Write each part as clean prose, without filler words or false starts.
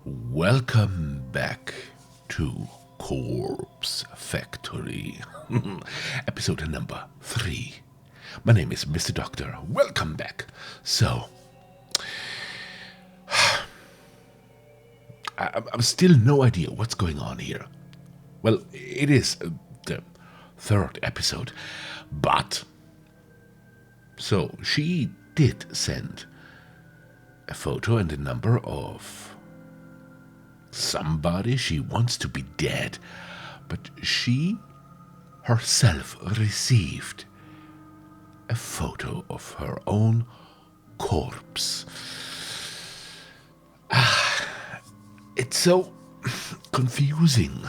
Welcome back to Corpse Factory, episode number 3. My name is Mr. Doctor. Welcome back. So, I've still no idea what's going on here. Well, it is the third episode, but so she did send a photo and a number of somebody she wants to be dead, but she herself received a photo of her own corpse. It's so confusing.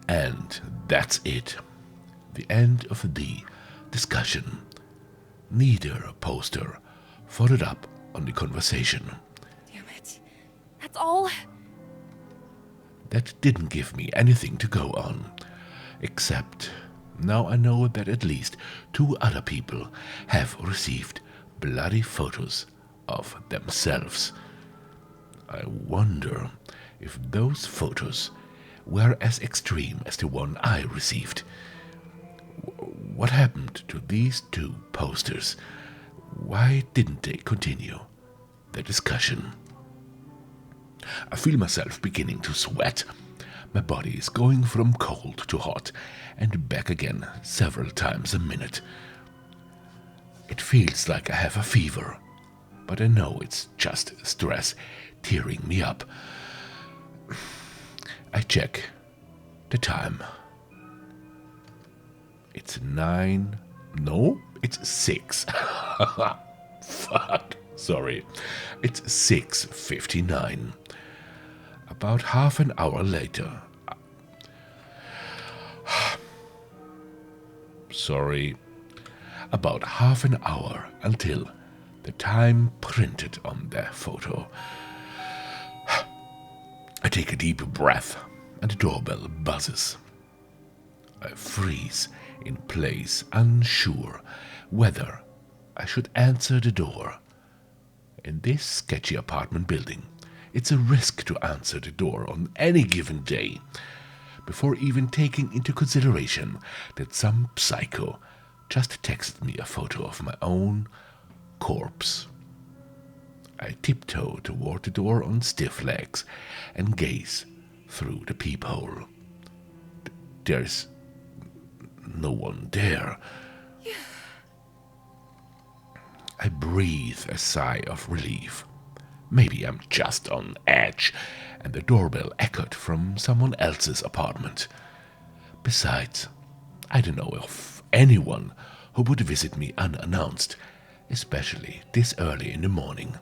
And that's it. The end of the discussion. Neither poster followed up on the conversation. Damn it. That's all? That didn't give me anything to go on. Except now I know that at least 2 other people have received bloody photos of themselves. I wonder if those photos were as extreme as the one I received. What happened to these 2 posters? Why didn't they continue the discussion? I feel myself beginning to sweat. My body is going from cold to hot and back again several times a minute. It feels like I have a fever, but I know it's just stress tearing me up. I check the time. It's 9. No, it's 6. Fuck. Sorry. It's 6:59. About half an hour later. Sorry. About half an hour until the time printed on the photo. I take a deep breath and the doorbell buzzes. I freeze in place, unsure whether I should answer the door. In this sketchy apartment building, it's a risk to answer the door on any given day, before even taking into consideration that some psycho just texted me a photo of my own corpse. I tiptoe toward the door on stiff legs and gaze through the peephole. There's no one there. I breathe a sigh of relief. Maybe I'm just on edge, and the doorbell echoed from someone else's apartment. Besides, I don't know of anyone who would visit me unannounced, especially this early in the morning.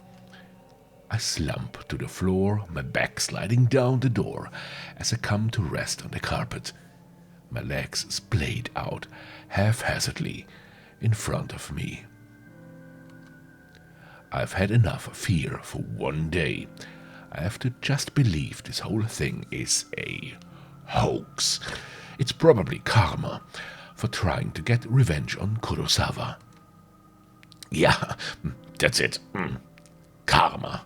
I slump to the floor, my back sliding down the door as I come to rest on the carpet, my legs splayed out haphazardly in front of me. I've had enough fear for one day. I have to just believe this whole thing is a hoax. It's probably karma for trying to get revenge on Kurosawa. Yeah, that's it. Karma.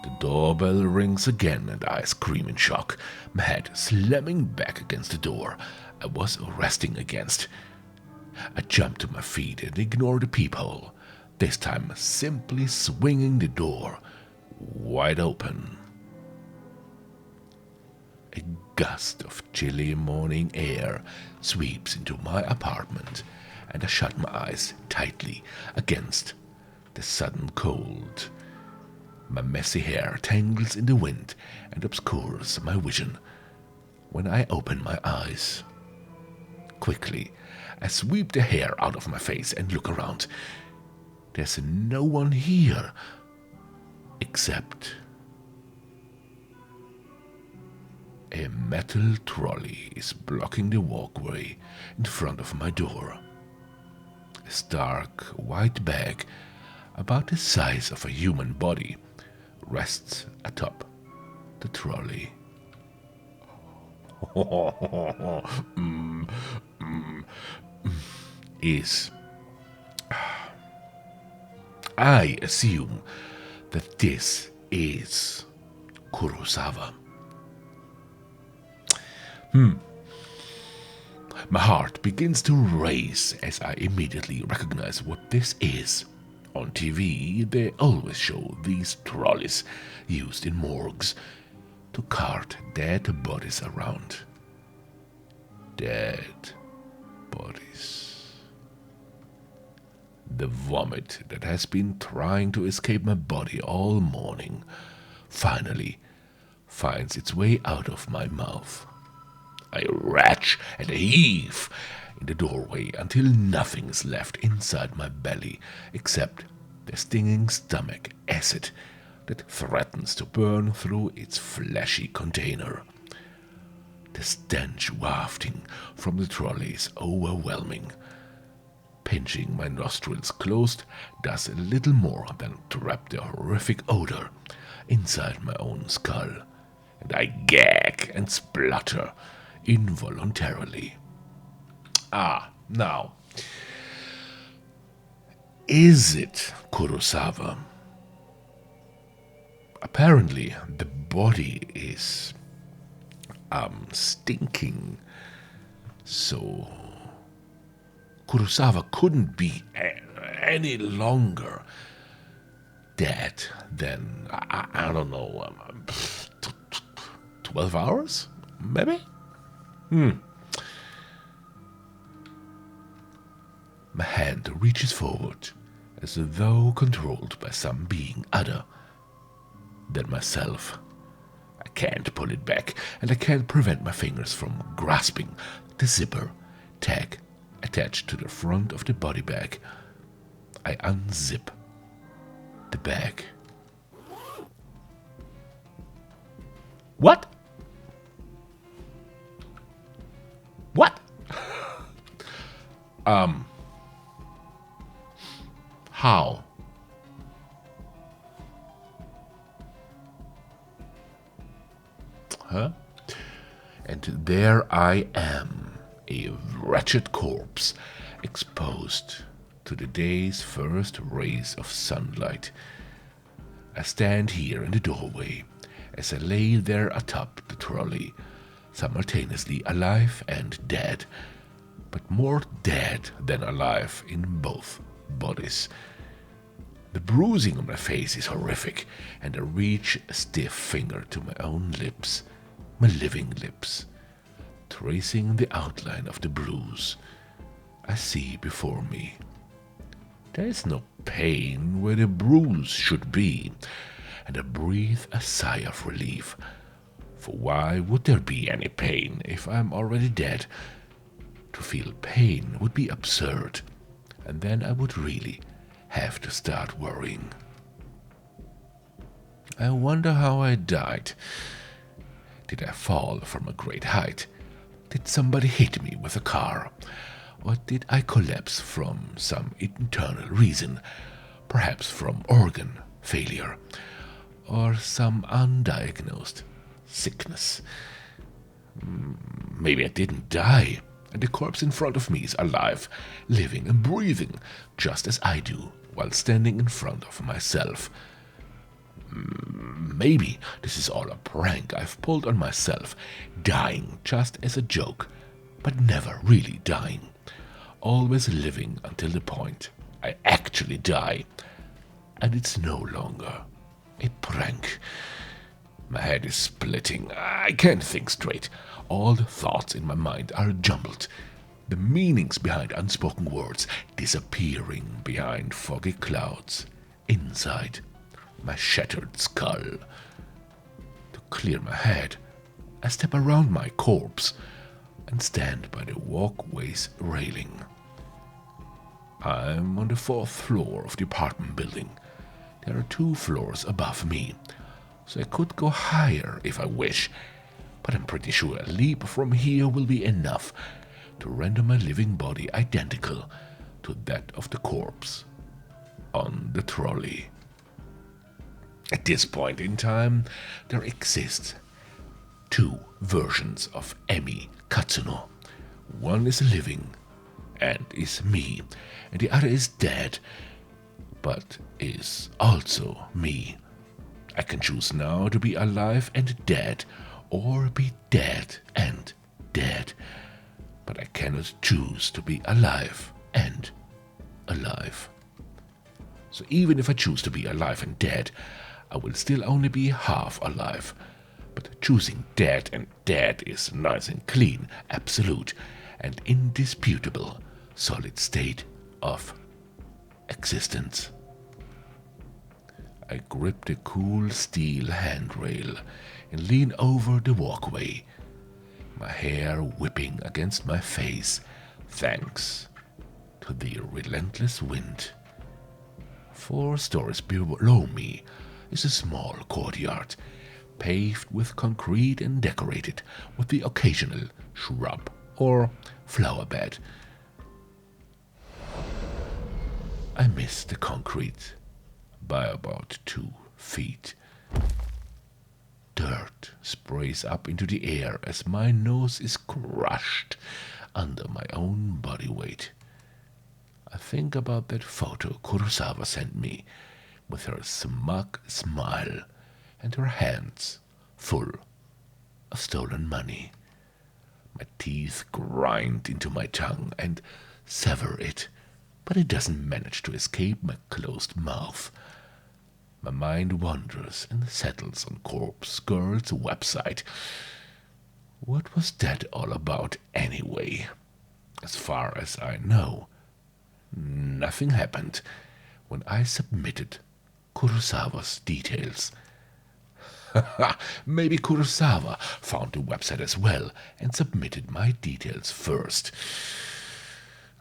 The doorbell rings again and I scream in shock, my head slamming back against the door I was resting against. I jump to my feet and ignore the peephole, this time simply swinging the door wide open. A gust of chilly morning air sweeps into my apartment, and I shut my eyes tightly against the sudden cold. My messy hair tangles in the wind and obscures my vision when I open my eyes. Quickly, I sweep the hair out of my face and look around. There's no one here except a metal trolley is blocking the walkway in front of my door. A stark white bag about the size of a human body rests atop the trolley. Is I assume that this is Kurosawa? My heart begins to race as I immediately recognize what this is. On TV, they always show these trolleys used in morgues to cart dead bodies around. Dead bodies. The vomit that has been trying to escape my body all morning finally finds its way out of my mouth. I retch and heave in the doorway until nothing is left inside my belly except the stinging stomach acid that threatens to burn through its fleshy container. The stench wafting from the trolley is overwhelming. Pinching my nostrils closed does little more than trap the horrific odor inside my own skull, and I gag and splutter involuntarily. Now, is it Kurosawa? Apparently, the body is stinking, so Kurosawa couldn't be any longer dead than, I don't know, 12 hours? Maybe? My hand reaches forward, as though controlled by some being other than myself. I can't pull it back, and I can't prevent my fingers from grasping the zipper tag attached to the front of the body bag. I unzip the bag. What? What? How? Huh? And there I am, a wretched corpse, exposed to the day's first rays of sunlight. I stand here in the doorway as I lay there atop the trolley, simultaneously alive and dead, but more dead than alive in both bodies. The bruising on my face is horrific, and I reach a stiff finger to my own lips, my living lips, tracing the outline of the bruise. I see before me. There is no pain where the bruise should be, and I breathe a sigh of relief. For why would there be any pain if I'm already dead? To feel pain would be absurd, and then I would really have to start worrying. I wonder how I died. Did I fall from a great height? Did somebody hit me with a car? Or did I collapse from some internal reason, perhaps from organ failure, or some undiagnosed sickness? Maybe I didn't die, and the corpse in front of me is alive, living and breathing, just as I do, while standing in front of myself. Maybe this is all a prank I've pulled on myself, dying just as a joke, but never really dying. Always living until the point I actually die, and it's no longer a prank. My head is splitting. I can't think straight. All the thoughts in my mind are jumbled. The meanings behind unspoken words disappearing behind foggy clouds inside my shattered skull. To clear my head, I step around my corpse and stand by the walkway's railing. I'm on the 4th floor of the apartment building. There are 2 floors above me, so I could go higher if I wish, but I'm pretty sure a leap from here will be enough to render my living body identical to that of the corpse on the trolley. At this point in time, there exist 2 versions of Emi Katsuno. One is living and is me, and the other is dead, but is also me. I can choose now to be alive and dead, or be dead and dead. But I cannot choose to be alive and alive. So even if I choose to be alive and dead, I will still only be half alive. But choosing dead and dead is nice and clean, absolute, and indisputable, solid state of existence. I grip the cool steel handrail and lean over the walkway, my hair whipping against my face, thanks to the relentless wind. 4 stories below me is a small courtyard, paved with concrete and decorated with the occasional shrub or flower bed. I miss the concrete by about 2 feet. Dirt sprays up into the air as my nose is crushed under my own body weight. I think about that photo Kurosawa sent me, with her smug smile and her hands full of stolen money. My teeth grind into my tongue and sever it, but it doesn't manage to escape my closed mouth. My mind wanders and settles on Corpse Girl's website. What was that all about anyway? As far as I know, nothing happened when I submitted Kurosawa's details. Maybe Kurosawa found the website as well and submitted my details first.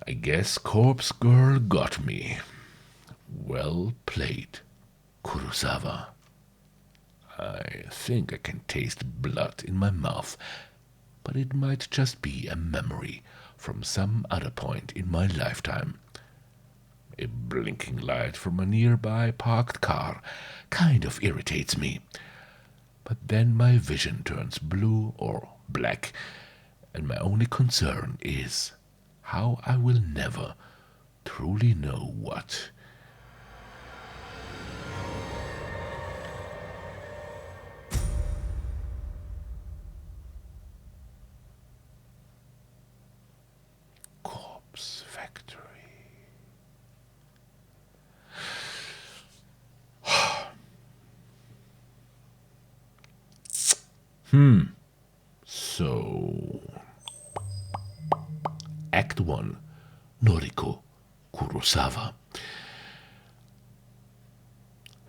I guess Corpse Girl got me. Well played, Kurosawa. I think I can taste blood in my mouth, but it might just be a memory from some other point in my lifetime. A blinking light from a nearby parked car kind of irritates me, but then my vision turns blue or black, and my only concern is how I will never truly know what. Corpse Factory. So, Act 1, Noriko Kurosawa.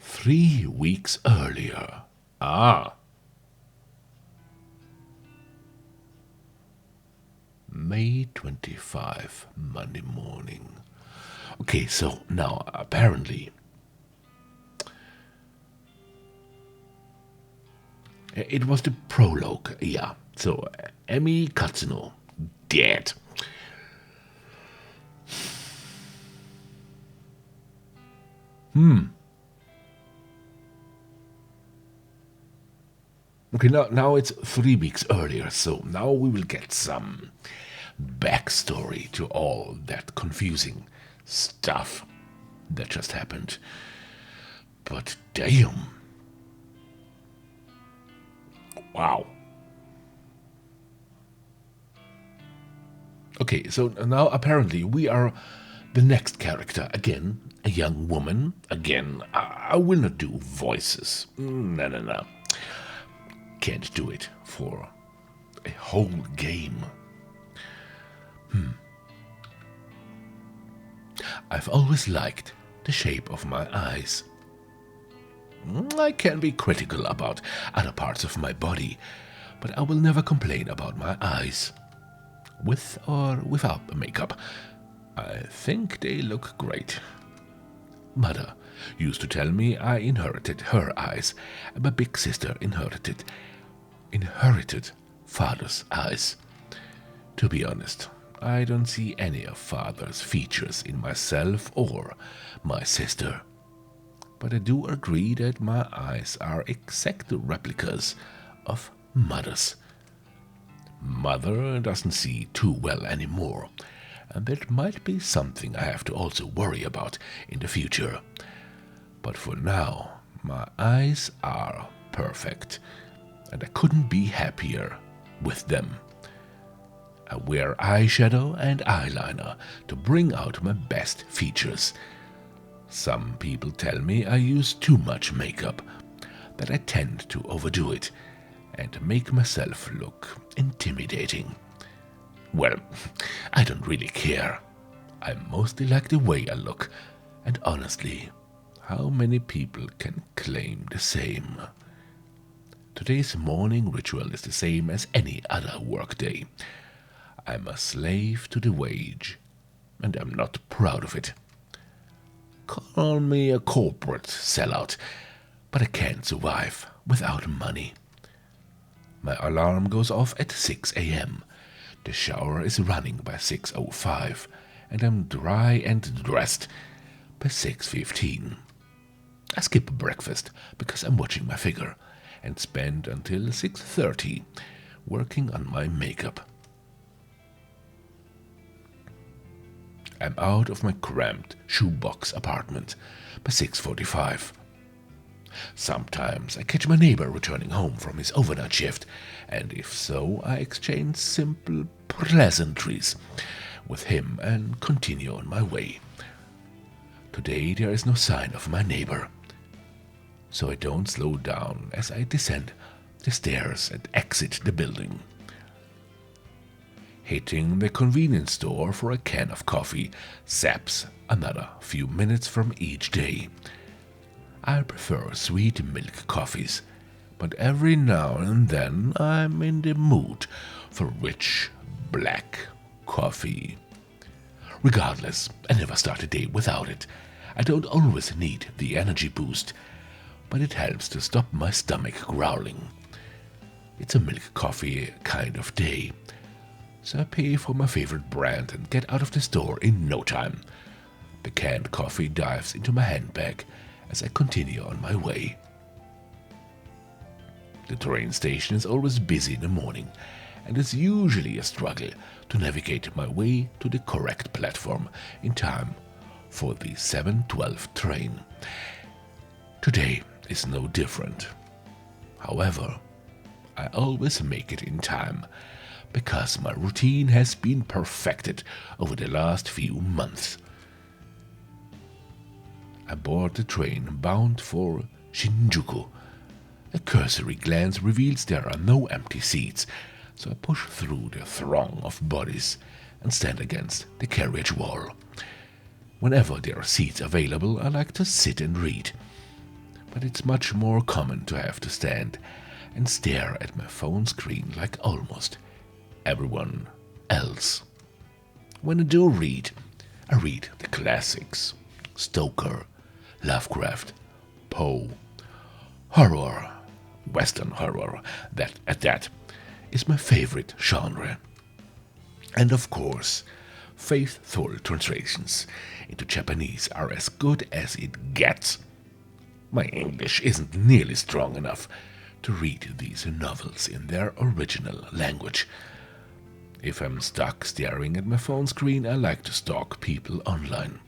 3 weeks earlier. May 25, Monday morning. Okay, so now apparently it was the prologue, yeah. So, Emi Katsuno, dead. Okay, now it's 3 weeks earlier, so now we will get some backstory to all that confusing stuff that just happened. But damn. Wow. Okay, so now apparently we are the next character. Again, a young woman. Again, I will not do voices. No. Can't do it for a whole game. I've always liked the shape of my eyes. I can be critical about other parts of my body, but I will never complain about my eyes. With or without makeup, I think they look great. Mother used to tell me I inherited her eyes, and my big sister inherited father's eyes. To be honest, I don't see any of father's features in myself or my sister. But I do agree that my eyes are exact replicas of mother's. Mother doesn't see too well anymore, and that might be something I have to also worry about in the future. But for now, My eyes are perfect, and I couldn't be happier with them. I wear eyeshadow and eyeliner to bring out my best features. Some people tell me I use too much makeup, that I tend to overdo it and make myself look intimidating. Well, I don't really care. I mostly like the way I look, and honestly, how many people can claim the same? Today's morning ritual is the same as any other workday. I'm a slave to the wage, and I'm not proud of it. Call me a corporate sellout, but I can't survive without money. My alarm goes off at 6 a.m. The shower is running by 6:05, and I'm dry and dressed by 6:15. I skip breakfast because I'm watching my figure, and spend until 6:30 working on my makeup. I'm out of my cramped shoebox apartment by 6:45. Sometimes I catch my neighbor returning home from his overnight shift, and if so, I exchange simple pleasantries with him and continue on my way. Today there is no sign of my neighbor, so I don't slow down as I descend the stairs and exit the building. Hitting the convenience store for a can of coffee saps another few minutes from each day. I prefer sweet milk coffees, but every now and then I'm in the mood for rich black coffee. Regardless, I never start a day without it. I don't always need the energy boost, but it helps to stop my stomach growling. It's a milk coffee kind of day, so I pay for my favorite brand and get out of the store in no time. The canned coffee dives into my handbag as I continue on my way. The train station is always busy in the morning, and it's usually a struggle to navigate my way to the correct platform in time for the 7:12 train. Today is no different. However, I always make it in time, because my routine has been perfected over the last few months. I board the train bound for Shinjuku. A cursory glance reveals there are no empty seats, so I push through the throng of bodies and stand against the carriage wall. Whenever there are seats available, I like to sit and read, but it's much more common to have to stand and stare at my phone screen like almost everyone else. When I do read, I read the classics: Stoker, Lovecraft, Poe, horror, Western horror. That is my favorite genre. And of course, faithful translations into Japanese are as good as it gets. My English isn't nearly strong enough to read these novels in their original language. If I'm stuck staring at my phone screen, I like to stalk people online,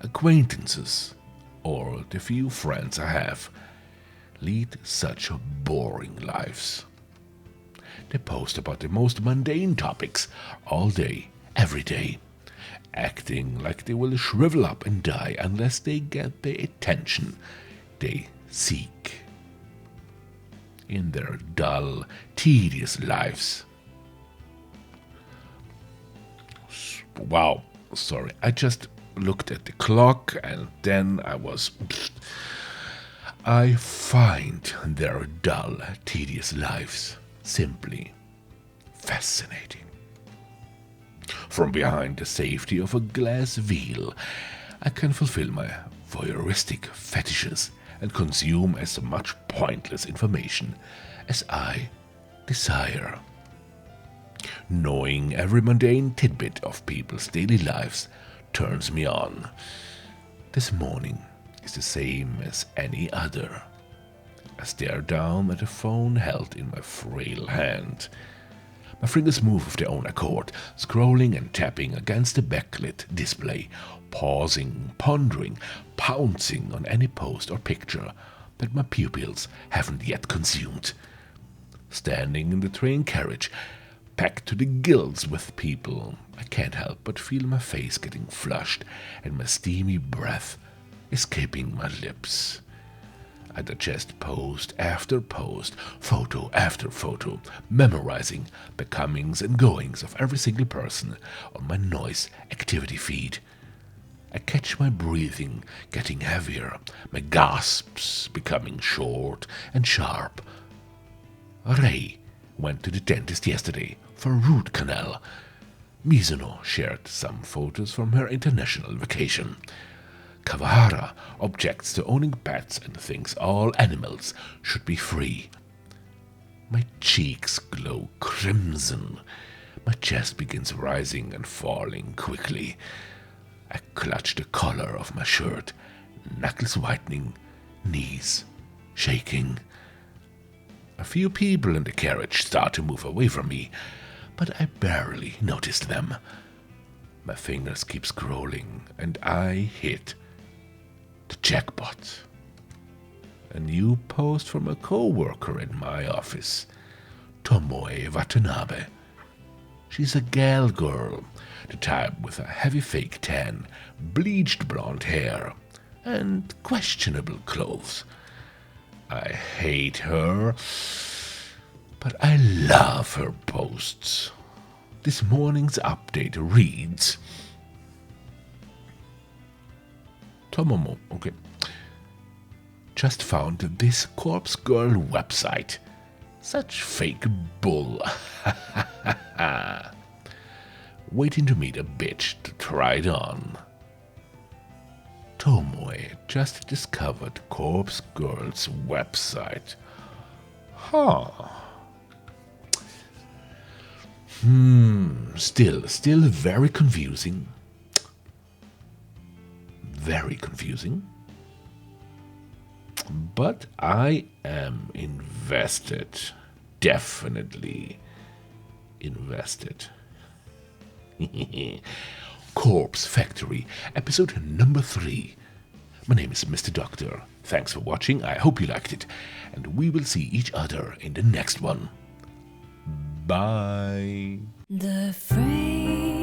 acquaintances, or the few friends I have. Lead such boring lives. They post about the most mundane topics all day, every day, acting like they will shrivel up and die unless they get the attention they seek. In their dull, tedious lives. Wow, sorry, I just looked at the clock and then I find their dull, tedious lives simply fascinating. From behind the safety of a glass veil, I can fulfill my voyeuristic fetishes and consume as much pointless information as I desire. Knowing every mundane tidbit of people's daily lives turns me on. This morning is the same as any other. I stare down at the phone held in my frail hand. My fingers move of their own accord, scrolling and tapping against the backlit display, pausing, pondering, pouncing on any post or picture that my pupils haven't yet consumed. Standing in the train carriage, packed to the gills with people, I can't help but feel my face getting flushed and my steamy breath escaping my lips. I digest post after post, photo after photo, memorizing the comings and goings of every single person on my noise activity feed. I catch my breathing getting heavier, my gasps becoming short and sharp. Ray went to the dentist yesterday for a root canal. Mizuno shared some photos from her international vacation. Kawahara objects to owning pets and thinks all animals should be free. My cheeks glow crimson. My chest begins rising and falling quickly. I clutch the collar of my shirt, knuckles whitening, knees shaking. A few people in the carriage start to move away from me, but I barely notice them. My fingers keep scrolling, and I hit the jackpot. A new post from a co-worker in my office, Tomoe Watanabe. She's a gal girl, the type with a heavy fake tan, bleached blonde hair, and questionable clothes. I hate her, but I love her posts. This morning's update reads, Tomomo, okay. Just found this corpse girl website. Such fake bull. Waiting to meet a bitch to try it on. Tomoe just discovered corpse girl's website. Huh. Still very confusing. Very confusing. But I am invested. Definitely invested. Corpse Factory, episode number 3. My name is Mr. Doctor. Thanks for watching. I hope you liked it. And we will see each other in the next one. Bye. The frame